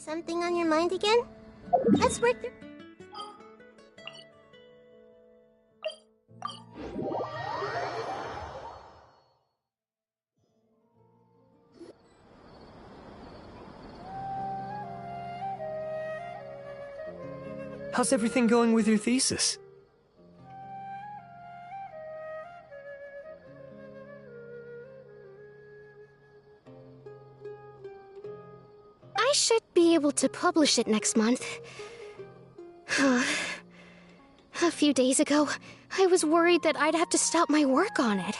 Something on your mind again? Let's work through... How's everything going with your thesis? I should be able to publish it next month. A few days ago, I was worried that I'd have to stop my work on it.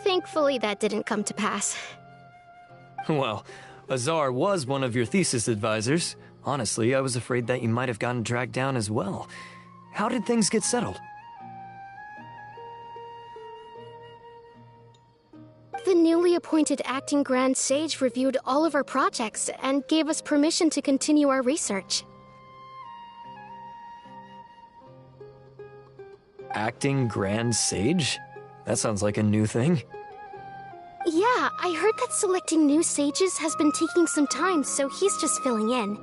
Thankfully, that didn't come to pass. Well, Azar was one of your thesis advisors. Honestly, I was afraid that you might have gotten dragged down as well. How did things get settled? The newly appointed acting Grand Sage reviewed all of our projects and gave us permission to continue our research. Acting Grand Sage? That sounds like a new thing. Yeah, I heard that selecting new sages has been taking some time, so he's just filling in.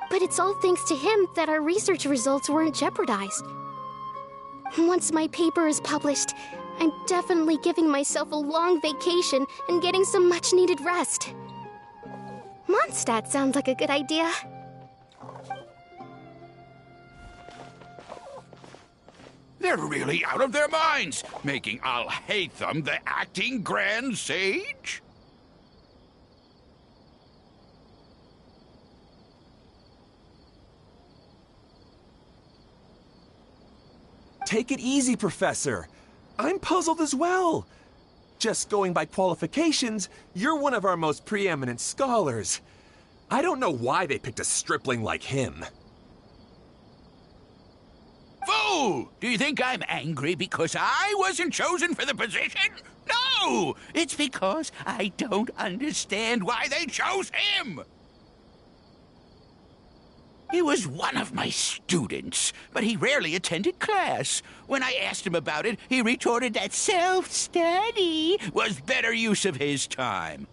But it's all thanks to him that our research results weren't jeopardized. Once my paper is published, I'm definitely giving myself a long vacation and getting some much-needed rest. Mondstadt sounds like a good idea. They're really out of their minds, making Al-Haytham the acting Grand Sage? Take it easy, Professor. I'm puzzled as well. Just going by qualifications, you're one of our most preeminent scholars. I don't know why they picked a stripling like him. Fool! Do you think I'm angry because I wasn't chosen for the position? No! It's because I don't understand why they chose him! He was one of my students, but he rarely attended class. When I asked him about it, he retorted that self-study was better use of his time.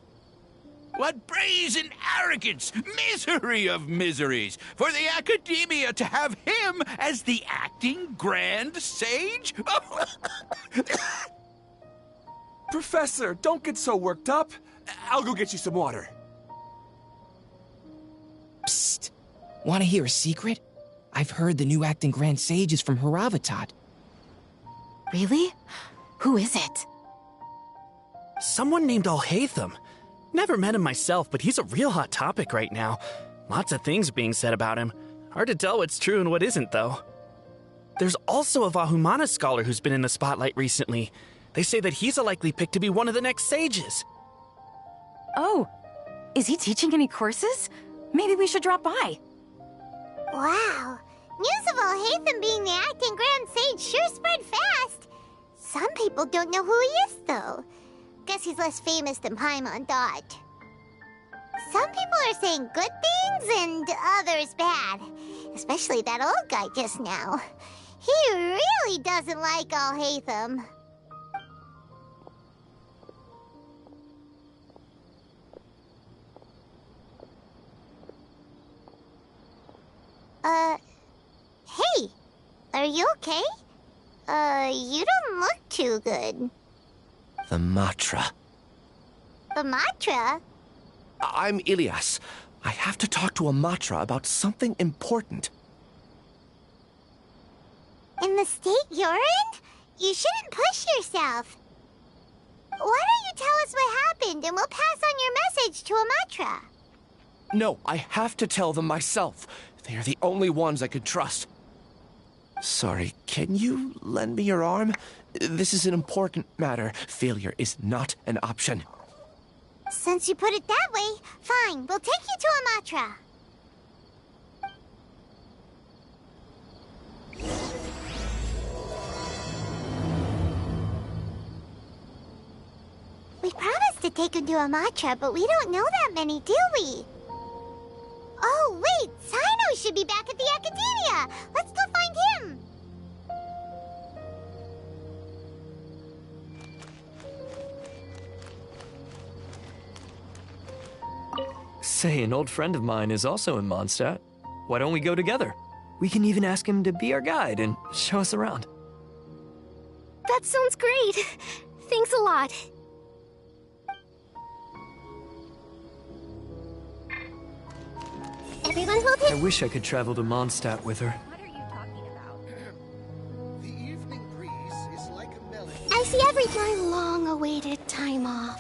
What brazen arrogance! Misery of miseries! For the academia to have him as the acting Grand Sage? Professor, don't get so worked up. I'll go get you some water. Psst. Want to hear a secret? I've heard the new acting Grand Sage is from Haravatat. Really? Who is it? Someone named Al-Haytham. Never met him myself, but he's a real hot topic right now. Lots of things being said about him. Hard to tell what's true and what isn't, though. There's also a Vahumana scholar who's been in the spotlight recently. They say that he's a likely pick to be one of the next sages. Oh, is he teaching any courses? Maybe we should drop by. Wow. News of Al-Haytham being the acting Grand Sage sure spread fast. Some people don't know who he is, though. Guess he's less famous than Paimon thought. Some people are saying good things and others bad. Especially that old guy just now. He really doesn't like Al-Haytham. Hey, are you okay? You don't look too good. The Matra. The Matra? I'm Ilias. I have to talk to a Matra about something important. In the state you're in? You shouldn't push yourself. Why don't you tell us what happened and we'll pass on your message to a Matra? No, I have to tell them myself. They are the only ones I could trust. Sorry, can you lend me your arm? This is an important matter. Failure is not an option. Since you put it that way, fine. We'll take you to a Matra. We promised to take him to a Matra, but we don't know that many, do we? Oh, wait! Sino should be back at the Academia! Let's go find him! Say, an old friend of mine is also in Mondstadt. Why don't we go together? We can even ask him to be our guide and show us around. That sounds great. Thanks a lot. Everyone hold his... I wish I could travel to Mondstadt with her. The evening breeze is like a melody. I see My long-awaited time off.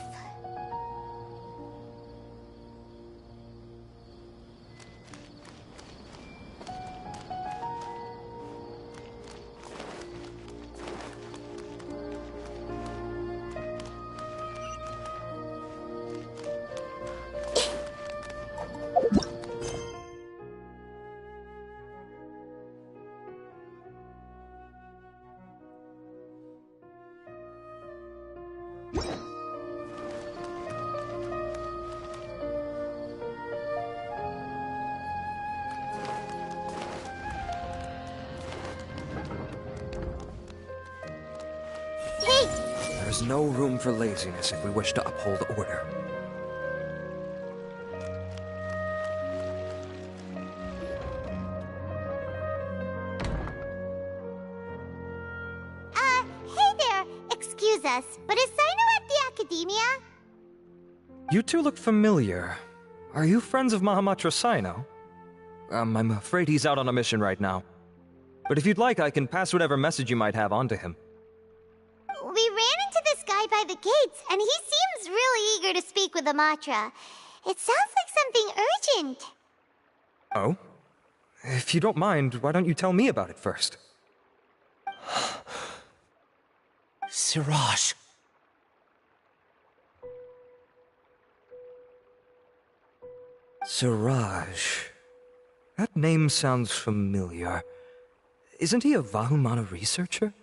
There's no room for laziness if we wish to uphold order. Hey there! Excuse us, but is Sino at the Academia? You two look familiar. Are you friends of Mahamatra Sino? I'm afraid he's out on a mission right now. But if you'd like, I can pass whatever message you might have on to him. We ran into this guy by the gates, and he seems really eager to speak with Amatra. It sounds like something urgent. Oh? If you don't mind, why don't you tell me about it first? Siraj. Siraj. That name sounds familiar. Isn't he a Vahumana researcher?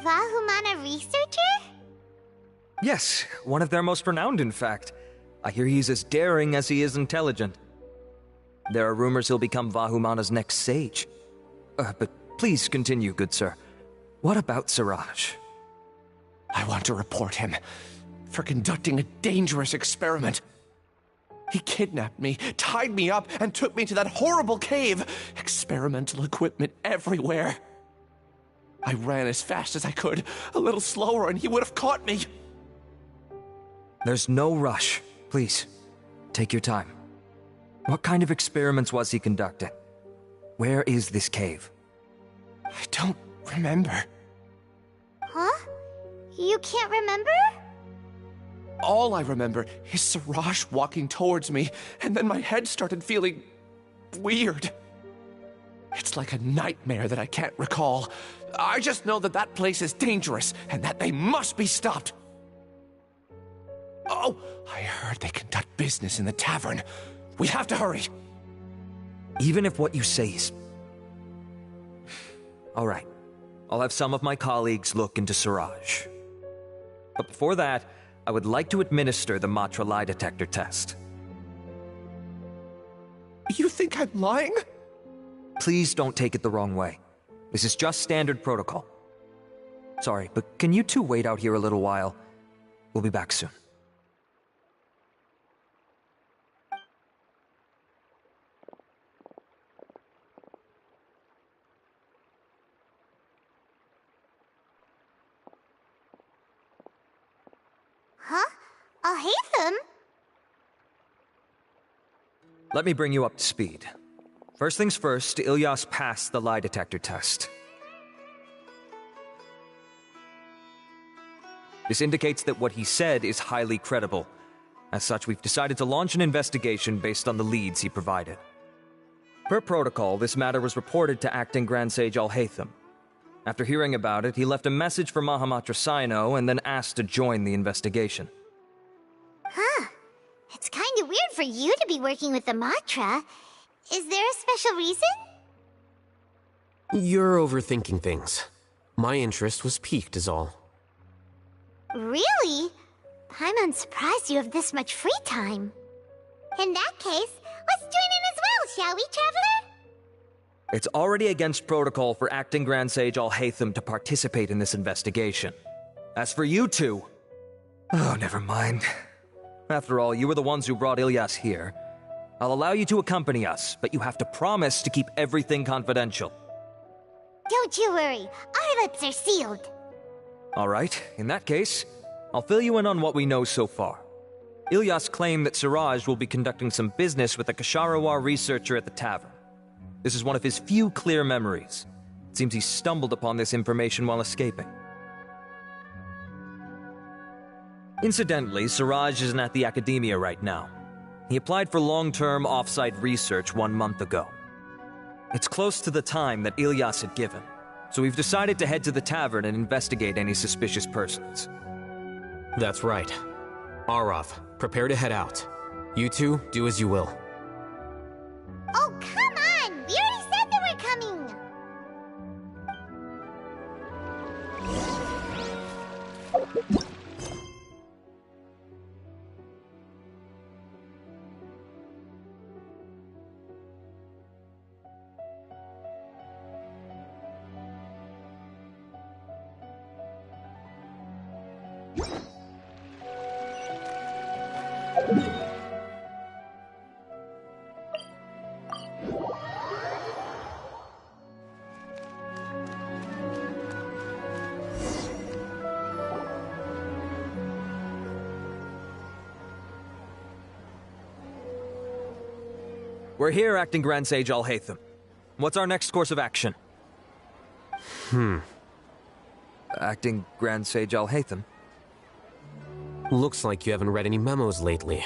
Vahumana researcher? Yes, one of their most renowned, in fact. I hear he's as daring as he is intelligent. There are rumors he'll become Vahumana's next sage. But please continue, good sir. What about Siraj? I want to report him for conducting a dangerous experiment. He kidnapped me, tied me up, and took me to that horrible cave. Experimental equipment everywhere. I ran as fast as I could, a little slower, and he would have caught me. There's no rush. Please, take your time. What kind of experiments was he conducting? Where is this cave? I don't remember. Huh? You can't remember? All I remember is Siraj walking towards me, and then my head started feeling weird. It's like a nightmare that I can't recall. I just know that that place is dangerous, and that they must be stopped. Oh, I heard they conduct business in the tavern. We have to hurry. Even if what you say is... All right. I'll have some of my colleagues look into Siraj. But before that, I would like to administer the Matra lie detector test. You think I'm lying? Please don't take it the wrong way. This is just standard protocol. Sorry, but can you two wait out here a little while? We'll be back soon. Huh? I'll hate them. Let me bring you up to speed. First things first, Ilyas passed the lie detector test. This indicates that what he said is highly credible. As such, we've decided to launch an investigation based on the leads he provided. Per protocol, this matter was reported to Acting Grand Sage Al-Haytham. After hearing about it, he left a message for Mahamatra Sino and then asked to join the investigation. Huh. It's kind of weird for you to be working with the Matra. Is there a special reason? You're overthinking things. My interest was piqued is all. Really? I'm surprised you have this much free time. In that case, let's join in as well, shall we, Traveler? It's already against protocol for Acting Grand Sage Alhaitham to participate in this investigation. As for you two... Oh, never mind. After all, you were the ones who brought Ilyas here. I'll allow you to accompany us, but you have to promise to keep everything confidential. Don't you worry, our lips are sealed. Alright, in that case, I'll fill you in on what we know so far. Ilyas claimed that Siraj will be conducting some business with a Kasharawar researcher at the tavern. This is one of his few clear memories. It seems he stumbled upon this information while escaping. Incidentally, Siraj isn't at the academia right now. He applied for long-term off-site research 1 month ago. It's close to the time that Ilyas had given, so we've decided to head to the tavern and investigate any suspicious persons. That's right. Arav, prepare to head out. You two, do as you will. Oh, come on! We already said that we're coming! We're here, Acting Grand Sage Alhaitham. What's our next course of action? Acting Grand Sage Alhaitham? Looks like you haven't read any memos lately.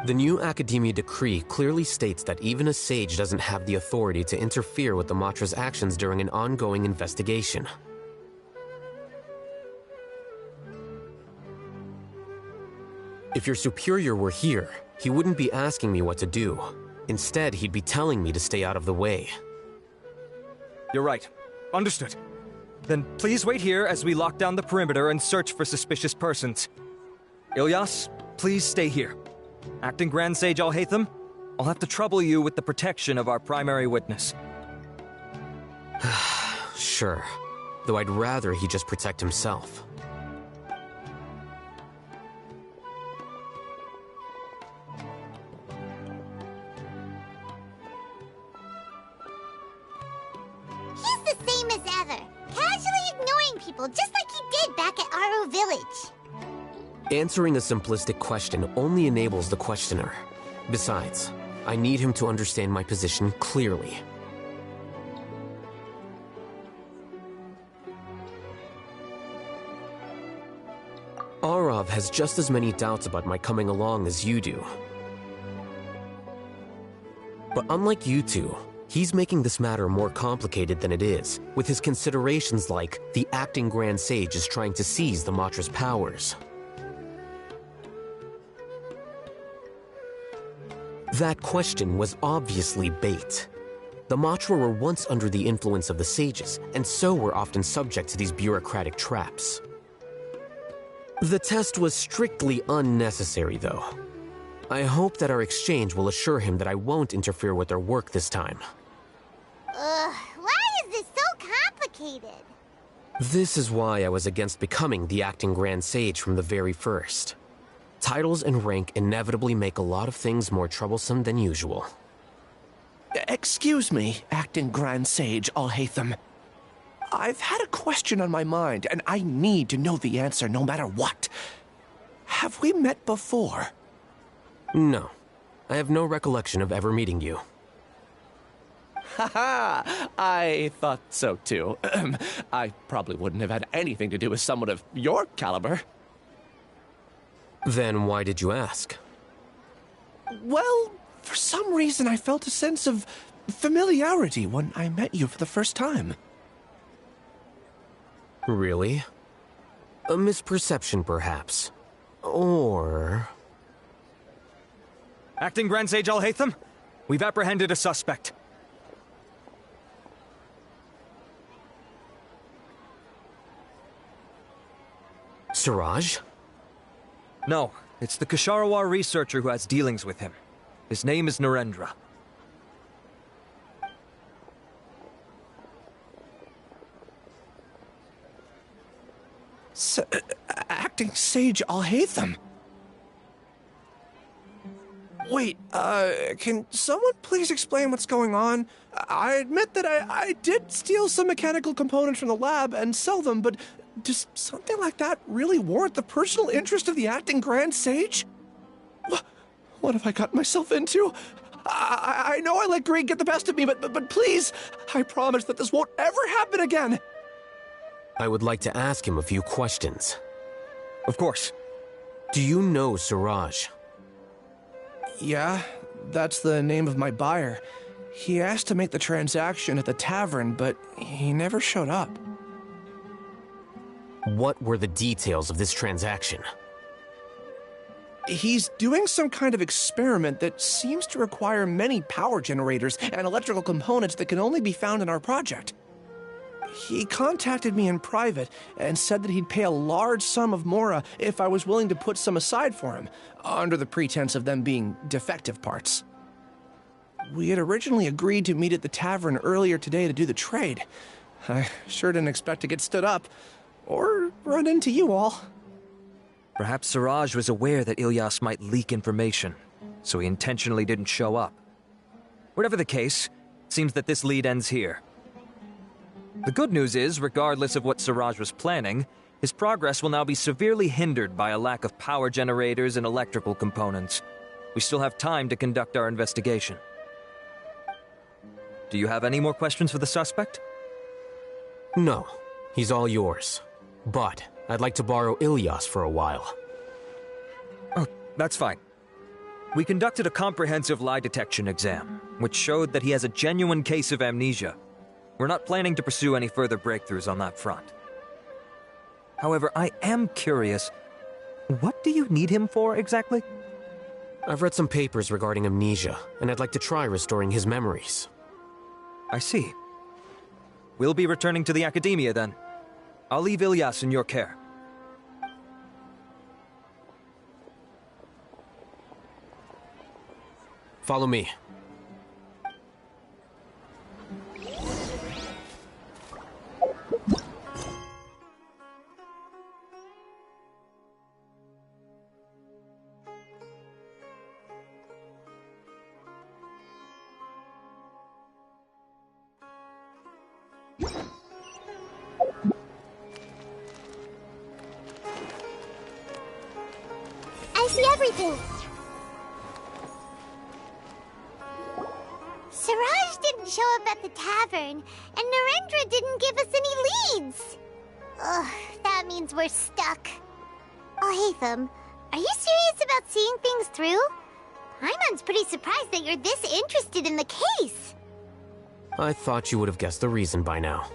The new Academia decree clearly states that even a sage doesn't have the authority to interfere with the Matra's actions during an ongoing investigation. If your superior were here, he wouldn't be asking me what to do. Instead, he'd be telling me to stay out of the way. You're right. Understood. Then please wait here as we lock down the perimeter and search for suspicious persons. Ilyas, please stay here. Acting Grand Sage Alhaitham, I'll have to trouble you with the protection of our primary witness. Sure. Though I'd rather he just protect himself. He's the same as ever, casually ignoring people just like he did back at Aro Village. Answering a simplistic question only enables the questioner. Besides, I need him to understand my position clearly. Arav has just as many doubts about my coming along as you do. But unlike you two, he's making this matter more complicated than it is, with his considerations like the acting Grand Sage is trying to seize the Matra's powers. That question was obviously bait. The Matra were once under the influence of the sages, and so were often subject to these bureaucratic traps. The test was strictly unnecessary, though. I hope that our exchange will assure him that I won't interfere with their work this time. Why is this so complicated? This is why I was against becoming the acting Grand Sage from the very first. Titles and rank inevitably make a lot of things more troublesome than usual. Excuse me, Acting Grand Sage Alhaitham. I've had a question on my mind, and I need to know the answer no matter what. Have we met before? No. I have no recollection of ever meeting you. Haha, I thought so too. I probably wouldn't have had anything to do with someone of your caliber. Then why did you ask? Well, for some reason I felt a sense of familiarity when I met you for the first time. Really? A misperception, perhaps. Or... Acting Grand Sage Alhaitham, we've apprehended a suspect. Siraj? No, it's the Ksharawar researcher who has dealings with him. His name is Narendra. Acting Sage Alhaitham. Wait, can someone please explain what's going on? I admit that I did steal some mechanical components from the lab and sell them, but does something like that really warrant the personal interest of the acting Grand Sage? What have I gotten myself into? I know I let greed get the best of me, but please, I promise that this won't ever happen again. I would like to ask him a few questions. Of course. Do you know Suraj? Yeah, that's the name of my buyer. He asked to make the transaction at the tavern, but he never showed up. What were the details of this transaction? He's doing some kind of experiment that seems to require many power generators and electrical components that can only be found in our project. He contacted me in private and said that he'd pay a large sum of Mora if I was willing to put some aside for him, under the pretense of them being defective parts. We had originally agreed to meet at the tavern earlier today to do the trade. I sure didn't expect to get stood up, or run into you all. Perhaps Suraj was aware that Ilyas might leak information, so he intentionally didn't show up. Whatever the case, it seems that this lead ends here. The good news is, regardless of what Suraj was planning, his progress will now be severely hindered by a lack of power generators and electrical components. We still have time to conduct our investigation. Do you have any more questions for the suspect? No, he's all yours. But I'd like to borrow Ilyas for a while. Oh, that's fine. We conducted a comprehensive lie detection exam, which showed that he has a genuine case of amnesia. We're not planning to pursue any further breakthroughs on that front. However, I am curious, what do you need him for exactly? I've read some papers regarding amnesia, and I'd like to try restoring his memories. I see. We'll be returning to the Academia then. I'll leave Ilyas in your care. Follow me. I see everything. Siraj didn't show up at the tavern, and Narendra didn't give us any leads. Ugh, that means we're stuck. Oh, Hatham, are you serious about seeing things through? Paimon's pretty surprised that you're this interested in the case. I thought you would have guessed the reason by now.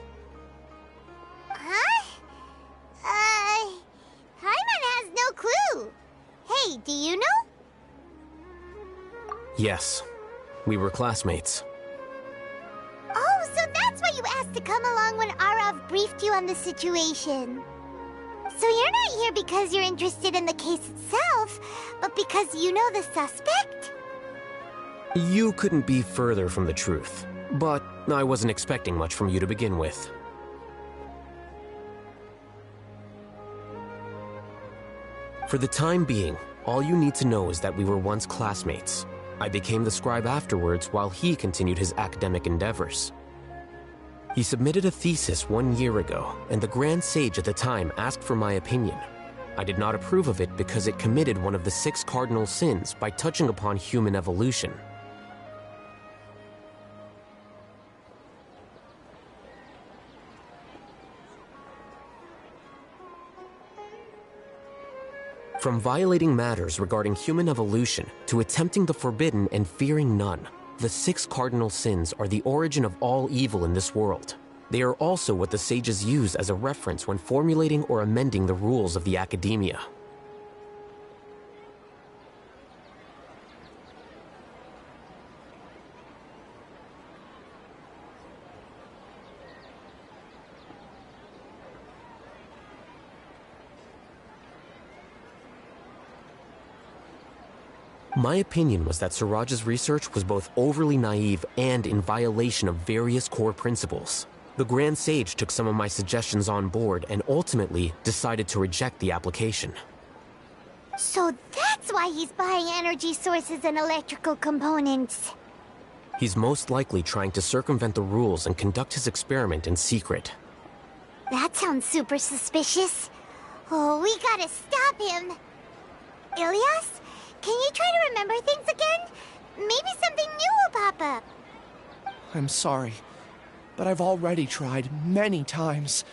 Huh? Paimon has no clue. Hey, do you know? Yes, we were classmates. Oh, so that's why you asked to come along when Arav briefed you on the situation. So you're not here because you're interested in the case itself, but because you know the suspect? You couldn't be further from the truth, but I wasn't expecting much from you to begin with. For the time being, all you need to know is that we were once classmates. I became the scribe afterwards while he continued his academic endeavors. He submitted a thesis 1 year ago, and the Grand Sage at the time asked for my opinion. I did not approve of it because it committed one of the 6 cardinal sins by touching upon human evolution. From violating matters regarding human evolution to attempting the forbidden and fearing none, the 6 cardinal sins are the origin of all evil in this world. They are also what the sages use as a reference when formulating or amending the rules of the Academia. My opinion was that Suraj's research was both overly naive and in violation of various core principles. The Grand Sage took some of my suggestions on board and ultimately decided to reject the application. So that's why he's buying energy sources and electrical components. He's most likely trying to circumvent the rules and conduct his experiment in secret. That sounds super suspicious. Oh, we gotta stop him. Ilias, can you try to remember things again? Maybe something new will pop up. I'm sorry, but I've already tried many times.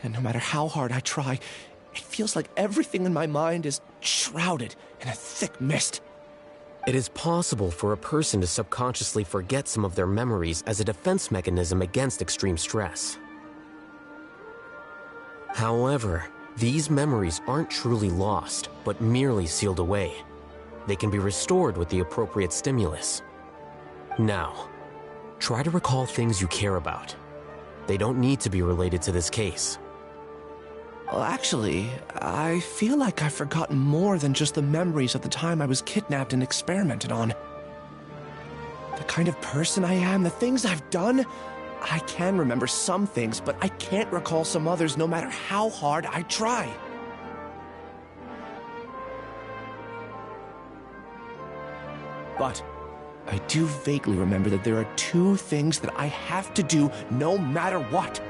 And no matter how hard I try, it feels like everything in my mind is shrouded in a thick mist. It is possible for a person to subconsciously forget some of their memories as a defense mechanism against extreme stress. However, these memories aren't truly lost, but merely sealed away. They can be restored with the appropriate stimulus. Now, try to recall things you care about. They don't need to be related to this case. Well, actually, I feel like I've forgotten more than just the memories of the time I was kidnapped and experimented on. The kind of person I am, the things I've done, I can remember some things, but I can't recall some others no matter how hard I try. But I do vaguely remember that there are two things that I have to do no matter what.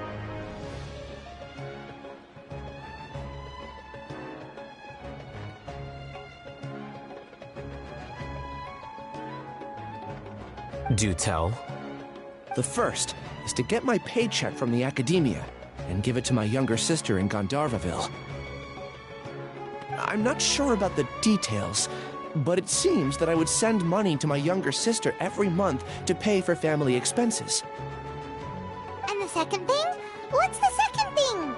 Do tell. The first is to get my paycheck from the academia and give it to my younger sister in Gandharvaville. I'm not sure about the details, but it seems that I would send money to my younger sister every month to pay for family expenses. And the second thing? What's the second thing?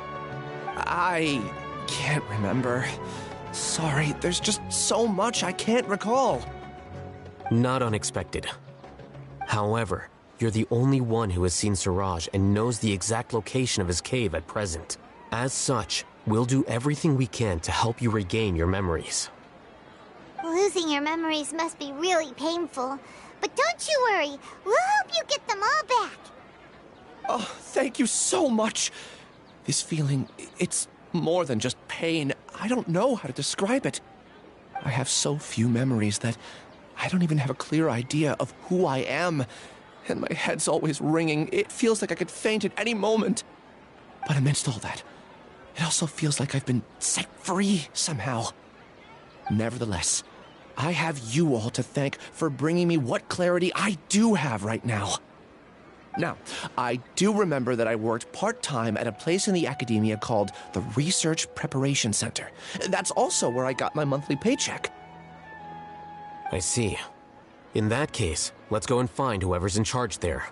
I can't remember. Sorry, there's just so much I can't recall. Not unexpected. However, you're the only one who has seen Suraj and knows the exact location of his cave at present. As such, we'll do everything we can to help you regain your memories. Losing your memories must be really painful. But don't you worry, we'll help you get them all back. Oh, thank you so much. This feeling, it's more than just pain. I don't know how to describe it. I have so few memories that I don't even have a clear idea of who I am. And my head's always ringing. It feels like I could faint at any moment. But amidst all that, it also feels like I've been set free somehow. Nevertheless, I have you all to thank for bringing me what clarity I do have right now. Now, I do remember that I worked part-time at a place in the academia called the Research Preparation Center. That's also where I got my monthly paycheck. I see. In that case, let's go and find whoever's in charge there.